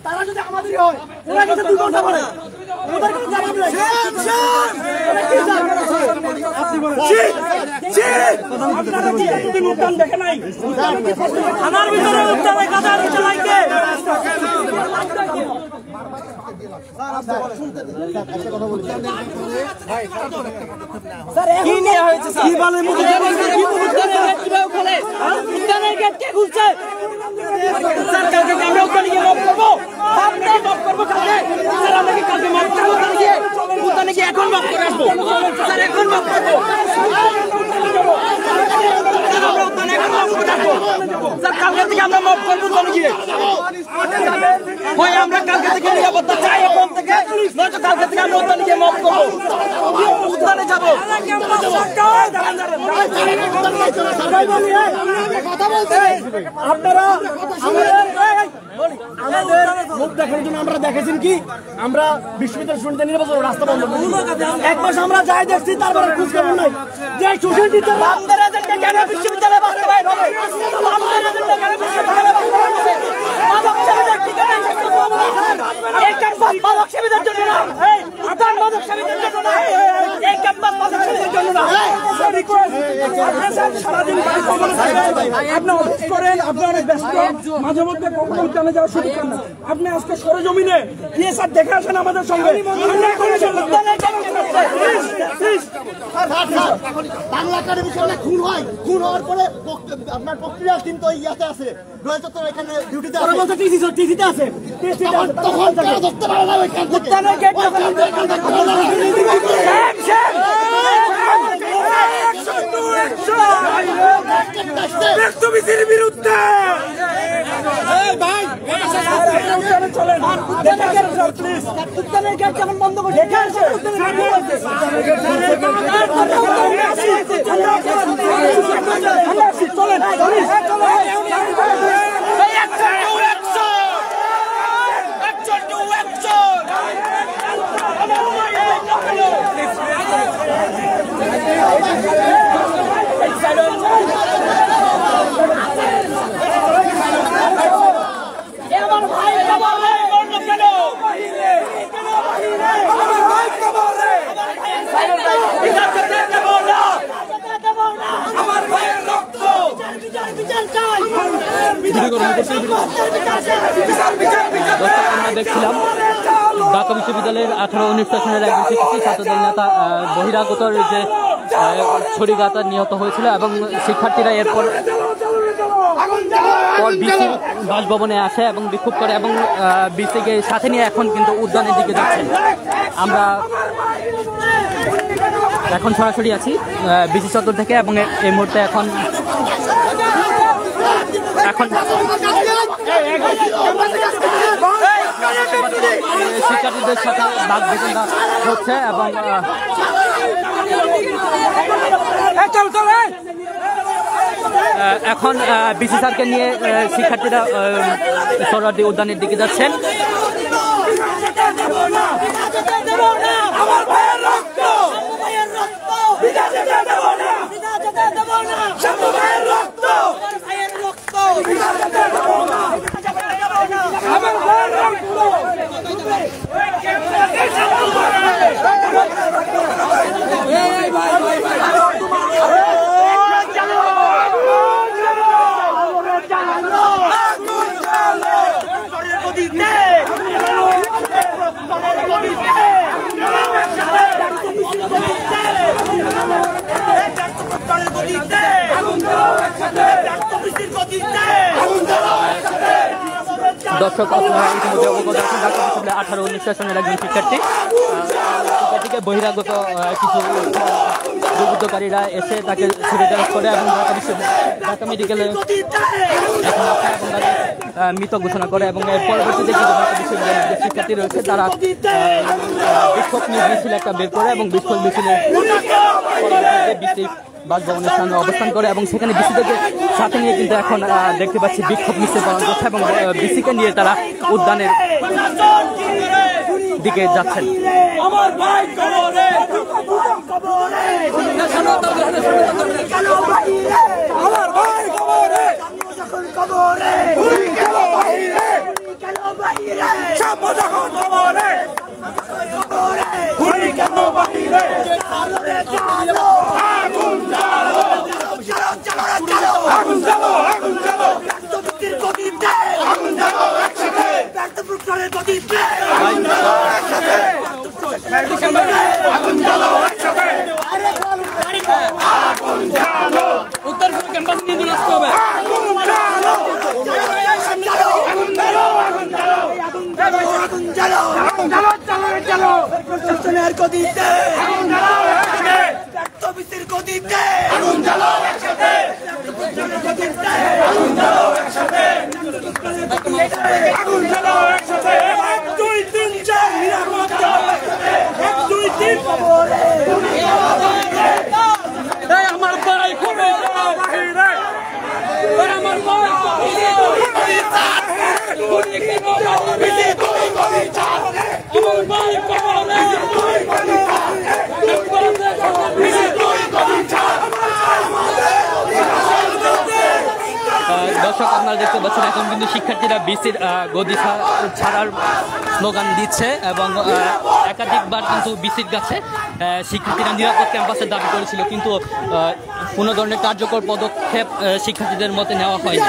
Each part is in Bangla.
তারা যদি আমাদেরই হয় ওরা কিন্তু দুই ঘন্টা পরে ওদের কোনো জবাব নেই। আপনারা কি এতদিন উদ্যান দেখে নাই? আমার ভিতরে উদ্যানে কাদার চালাইকে কি নিয়ে হয়েছে স্যার? কি বলে উদ্যানের গেট কে খুলছে? স্যার কালকে আমরা উদ্যানে গিয়ে মত করবো, আমরা মত করবো কালকে। স্যার আমরা কি কালকে মত করবো? উদ্যানে গিয়ে এখন মত করে আসবো স্যার, এখন মত করবো আমরা উদ্যানে এখন মত করে আসবো স্যার। কালকে থেকে আমরা মত করবো উদ্যানে গিয়ে। হয় আমরা কালকে থেকে নিরাপত্তা চাই এখন থেকে, নয়তো কালকে থেকে আমরা উদ্যানে গিয়ে মত করবো, উদ্যানে যাবো। আপনারা আমাদের মুখ দেখার জন্য আমরা দেখেছেন কি? আমরা বিশ্ববিদ্যালয় শুনতে নির্বাচন রাস্তা বন্ধ করি। এক মাস আমরা যাই দেখছি, তারপরে খোঁজ খবর নাই যে সোশ্যাল টিচার কেন বিশ্ববিদ্যালয়ে বাস্তবায়ন হবে, মাঝে মধ্যে কখনো উদ্যানে যাওয়ার সুযোগ পান না। আপনি আজকে সরেজমিনে গিয়ে স্যার দেখে আসেন আমাদের সঙ্গে। বাংলা একাডেমির সামনে খুন হয়, খুন হওয়ার পরে আপনার প্রক্রিয়া কিন্তু ইয়াতে আছে, এখানে ডিউটিতে আছে, টিসিতে আছে, তখন তারা ধরতে পারে না ওইখান থেকে। বিরুদ্ধে বন্ধ করে আমরা দেখছিলাম ঢাকা বিশ্ববিদ্যালয়ের 18-19 সেশনের একজন শিক্ষার্থী ছাত্রদল নেতা বহিরাগতর যে ছুরিকাঘাতে নিহত হয়েছিল এবং শিক্ষার্থীরা এরপর বিসি বাসভবনে আসে এবং বিক্ষোভ করে এবং বিসিকে সাথে নিয়ে এখন কিন্তু উদ্যানের দিকে যাচ্ছেন। আমরা এখন সরাসরি আছি বিসি চত্বর থেকে এবং এই মুহূর্তে এখন শিক্ষার্থীদের সাথে বাদ বিতণ্ডা হচ্ছে এবং এখন বিসি স্যারকে নিয়ে শিক্ষার্থীরা সোহরাওয়ার্দী উদ্যানের দিকে যাচ্ছেন। দর্শক আপনারা ইতিমধ্যে অবগত আছেন ঢাকা বিশ্ববিদ্যালয়ের 18-19 সেশনের একজন শিক্ষার্থীকে বহিরাগত কিছু দুর্বৃত্তকারীরা এসে তাকে ছুরিকাঘাত করে এবং ঢাকা মেডিকেলে মৃত ঘোষণা করে এবং এর পরবর্তীতে কিন্তু ঢাকা বিশ্ববিদ্যালয়ের যে শিক্ষার্থী রয়েছে তারা বিক্ষোভ মিছিল একটা বের করে এবং বিক্ষোভ মিছিলে বিসি বাসভবনের সামনে অবস্থান করে এবং সেখানে বিসিদেরকে সাথে নিয়ে কিন্তু এখন দেখতে পাচ্ছি বিক্ষোভ মিছিল পালন করছে এবং বিসিকে নিয়ে তারা উদ্যানের দিকে যাচ্ছেন। আমার ভাই উত্তর ক্যাম্পাস নিয়ে আসতে হবে। প্রশাসনের গদিতে বিসির গদিতে আমার ভাই খবর আমার ভাই দর্শক আপনারা দেখতে পাচ্ছেন এখন কিন্তু শিক্ষার্থীরা বিসির গদি ছাড়ার স্লোগান দিচ্ছে এবং একাধিকবার কিন্তু বিসির কাছে শিক্ষার্থীরা নিরাপদ ক্যাম্পাসের দাবি করেছিল, কিন্তু কোনো ধরনের কার্যকর পদক্ষেপ শিক্ষার্থীদের মতে নেওয়া হয়নি।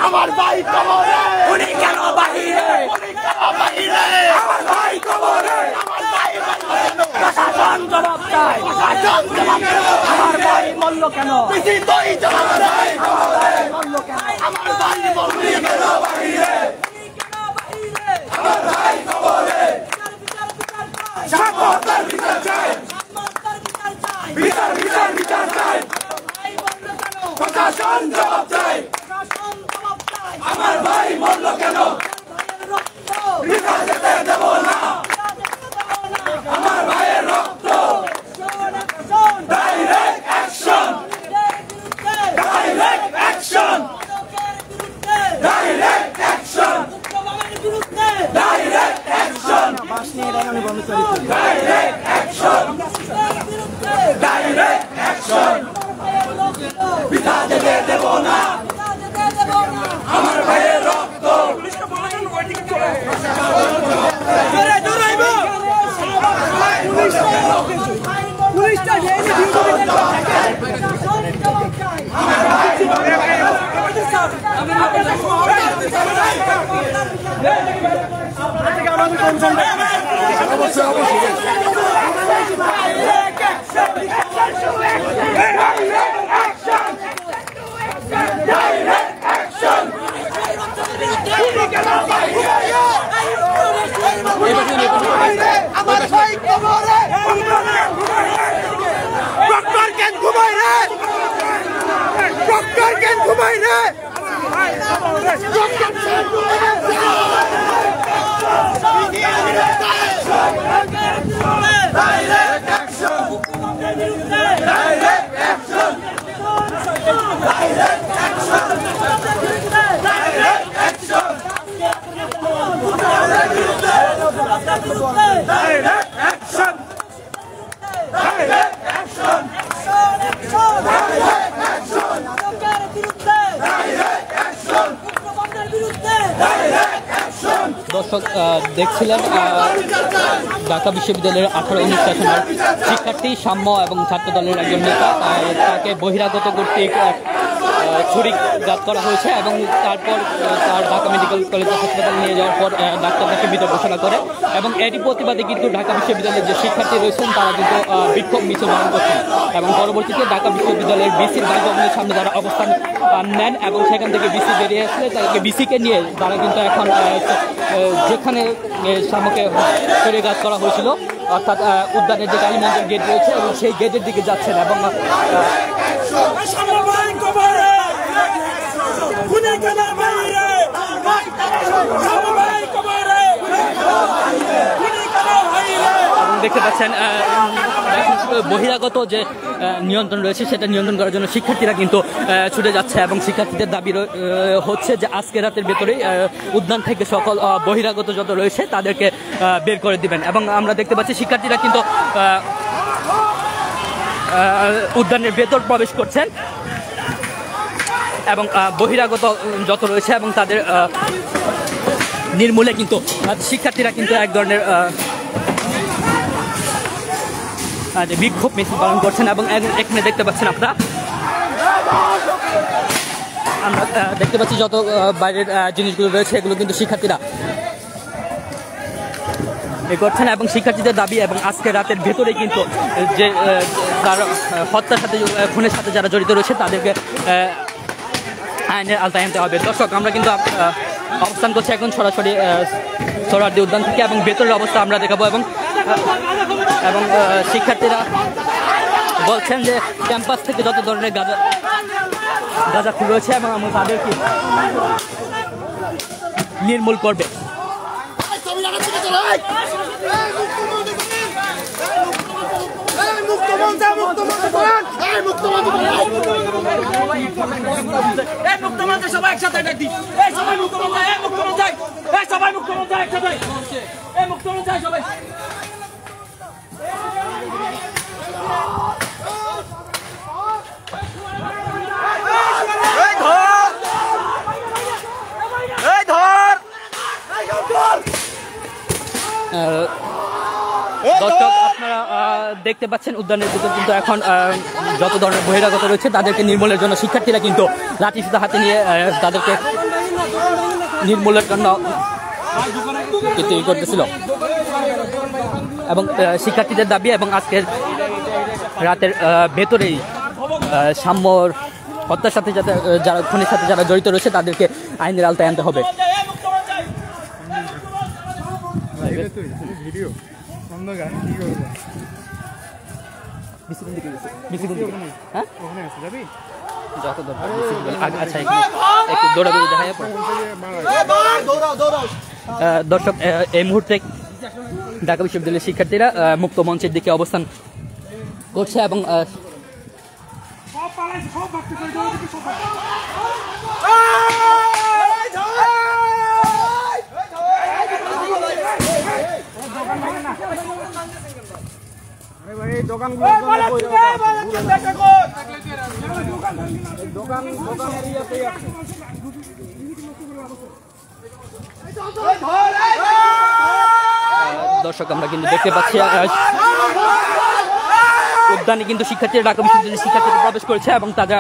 আমার ভাই কবরে, উনি কেন বাহিরে, আমার ভাই কবরে, আমার ভাই প্রশাসন জবাব চাই, আমার ভাই মূল্য কেন, জবাব চাই, আমার ভাই মরলি কেন বাহিরে, আমার ভাই কবরে, সামর্থ্যের বিচার চাই, বিচার চাই, প্রশাসন জবাব চাই, আমার ভাই মরল কেন, যেতে দেব না, আমার ভাইয়ের রক্ত, direct action, direct action, direct action, direct action, direct action, direct action, পিতা যেতে দেব না, আমার ভাইয়ের রক্ত, আমার ভাই কবরে, ডক্টর কেন ঘুমাই রে, ডক্টর কেন ঘুমাই রে, direct action, direct action, direct action, direct action, direct action, direct action, direct action, direct action, direct action. দর্শক দেখছিলেন ঢাকা বিশ্ববিদ্যালয়ের 18-19 সেশনের শিক্ষার্থী সাম্য এবং ছাত্র দলের একজন নেতা, তাকে বহিরাগত কর্তৃক ছুরিকাঘাত করা হয়েছে এবং তারপর তার ঢাকা মেডিকেল কলেজ হাসপাতালে নিয়ে যাওয়ার পর ডাক্তার তাকে মৃত ঘোষণা করে এবং এরই প্রতিবাদে কিন্তু ঢাকা বিশ্ববিদ্যালয়ের যে শিক্ষার্থী রয়েছেন তারা কিন্তু বিক্ষোভ মিছিল পালন করছেন এবং পরবর্তীতে ঢাকা বিশ্ববিদ্যালয়ের বিসির বাসভবনের সামনে তারা অবস্থান নেন এবং সেখান থেকে বিসি বেরিয়ে আসলে তাদেরকে বিসিকে নিয়ে তারা কিন্তু এখন যেখানে সামকে ছুরিকাঘাত করা হয়েছিল অর্থাৎ উদ্যানের যে কালী মন্দির গেট রয়েছে এবং সেই গেটের দিকে যাচ্ছেন এবং দেখতে পাচ্ছেন বহিরাগত যে নিয়ন্ত্রণ রয়েছে সেটা নিয়ন্ত্রণ করার জন্য শিক্ষার্থীরা কিন্তু ছুটে যাচ্ছে এবং শিক্ষার্থীদের দাবি হচ্ছে যে আজকে রাতের ভেতরেই উদ্যান থেকে সকল বহিরাগত যত রয়েছে তাদেরকে বের করে দিবেন। এবং আমরা দেখতে পাচ্ছি শিক্ষার্থীরা কিন্তু উদ্যানের ভেতর প্রবেশ করছেন এবং বহিরাগত যত রয়েছে এবং তাদের নির্মূলে কিন্তু শিক্ষার্থীরা কিন্তু এক ধরনের বিক্ষোভ মিছিল পালন করছেন। এবং এখানে দেখতে পাচ্ছেন আপনারা, আমরা দেখতে পাচ্ছি যত বাইরের জিনিসগুলো রয়েছে এগুলো কিন্তু শিক্ষার্থীরা করছেন এবং শিক্ষার্থীদের দাবি এবং আজকে রাতের ভেতরে কিন্তু যে তার হত্যার সাথে খুনের সাথে যারা জড়িত রয়েছে তাদেরকে আইনের আওতায় আনতে হবে। দর্শক, আমরা কিন্তু অবস্থান করছি এখন সরাসরি সোহরাওয়ার্দী উদ্যান থেকে এবং ভেতরের অবস্থা আমরা দেখাবো এবং শিক্ষার্থীরা বলছেন যে ক্যাম্পাস থেকে যত ধরনের গাঁজাখুর রয়েছে এবং তাদেরকে নির্মূল করবে। সবাই একসাথে সবাই দর্শক, আপনারা দেখতে পাচ্ছেন উদ্যানের ভিতর কিন্তু এখন যত ধরনের বহিরাগত রয়েছে তাদেরকে নির্মূলের জন্য শিক্ষার্থীরা কিন্তু লাঠি সুতা হাতে নিয়ে তাদেরকে নির্মূলের জন্য করতেছিল এবং শিক্ষার্থীদের দাবি এবং আজকের রাতের ভেতরেই সাম্যর হত্যার সাথে যারা খুনের সাথে যারা জড়িত রয়েছে তাদেরকে আইনের আওতায় আনতে হবে। দর্শক, এই মুহূর্তে ঢাকা বিশ্ববিদ্যালয়ের শিক্ষার্থীরা মুক্ত মঞ্চের দিকে অবস্থান করছে এবং দর্শক, আমরা কিন্তু দেখতে পাচ্ছি উদ্যানে কিন্তু শিক্ষার্থীরা ঢাকা বিশ্ববিদ্যালয়ের শিক্ষার্থীরা প্রবেশ করেছে এবং তারা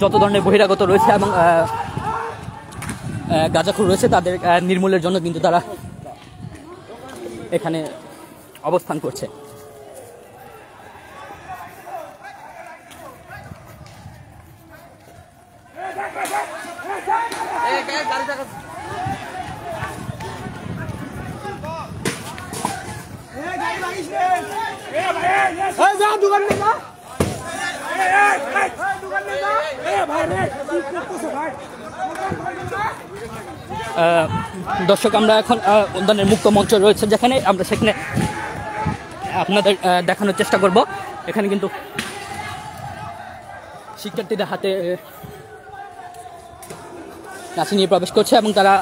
যত ধরনের বহিরাগত রয়েছে এবং গাঁজাখোর রয়েছে তাদের নির্মূলের জন্য কিন্তু তারা এখানে অবস্থান করছে। দর্শক, আমরা এখন উদ্যানের মুক্ত মঞ্চ রয়েছে যেখানে আমরা সেখানে আপনাদের দেখানোর চেষ্টা করব। এখানে কিন্তু শিক্ষার্থীদের হাতে লাঠি নিয়ে প্রবেশ করছে এবং তারা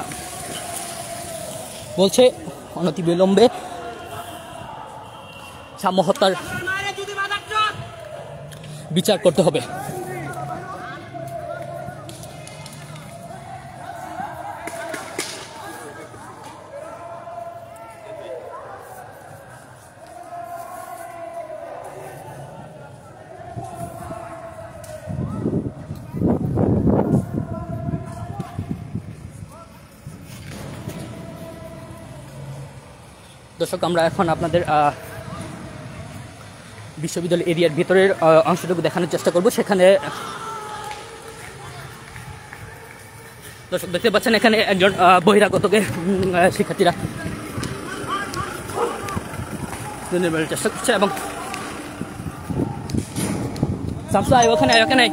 বলছে অনতিবিলম্বে সাম্য হত্যার বিচার করতে হবে। দর্শক, আমরা এখন আপনাদের বিশ্ববিদ্যালয় এরিয়ার ভিতরের অংশটুকু দেখানোর চেষ্টা করব। সেখানে দর্শক দেখতে পাচ্ছেন এখানে একজন বহিরাগতকে শিক্ষার্থীরা চেষ্টা করছে এবং ওখানে